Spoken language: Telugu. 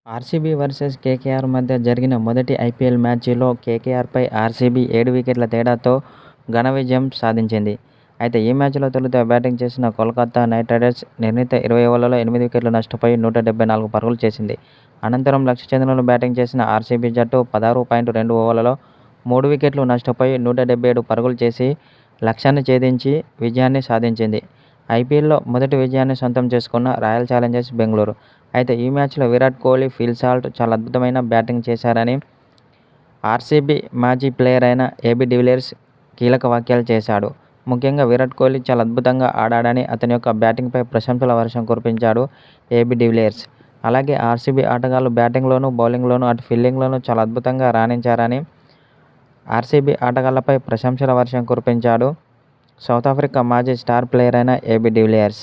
ఆర్సీబీ వర్సెస్ కేకేఆర్ మధ్య జరిగిన మొదటి ఐపీఎల్ మ్యాచ్లో కేకేఆర్పై ఆర్సీబీ 7 వికెట్ల తేడాతో ఘన విజయం సాధించింది. అయితే ఈ మ్యాచ్లో తొలుత బ్యాటింగ్ చేసిన కోల్కతా నైట్ రైడర్స్ నిర్ణీత 20 ఓవర్లలో 8 వికెట్లు నష్టపోయి 174 పరుగులు చేసింది. అనంతరం లక్ష్య ఛేదనలో బ్యాటింగ్ చేసిన ఆర్సీబీ జట్టు 16.2 ఓవర్లలో 3 వికెట్లు నష్టపోయి 177 పరుగులు చేసి లక్ష్యాన్ని ఛేదించి విజయాన్ని సాధించింది. ఐపీఎల్లో మొదటి విజయాన్ని సొంతం చేసుకున్న రాయల్ ఛాలెంజర్స్ బెంగళూరు. అయితే ఈ మ్యాచ్లో విరాట్ కోహ్లీ, ఫిల్ సాల్ట్ చాలా అద్భుతమైన బ్యాటింగ్ చేశారని ఆర్సీబీ మాజీ ప్లేయర్ అయిన ఏబీ డివిలియర్స్ కీలక వ్యాఖ్యలు చేశాడు. ముఖ్యంగా విరాట్ కోహ్లీ చాలా అద్భుతంగా ఆడాడని, అతని యొక్క బ్యాటింగ్పై ప్రశంసల వర్షం కురిపించాడు ఏబీ డివిలియర్స్. అలాగే ఆర్సీబీ ఆటగాళ్లు బ్యాటింగ్లోనూ, బౌలింగ్లోనూ, అటు ఫీల్డింగ్లోనూ చాలా అద్భుతంగా రాణించారని ఆర్సీబీ ఆటగాళ్లపై ప్రశంసల వర్షం కురిపించాడు సౌత్ ఆఫ్రికా మాజీ స్టార్ ప్లేయర్ అయిన ఏబీ డివిలియర్స్.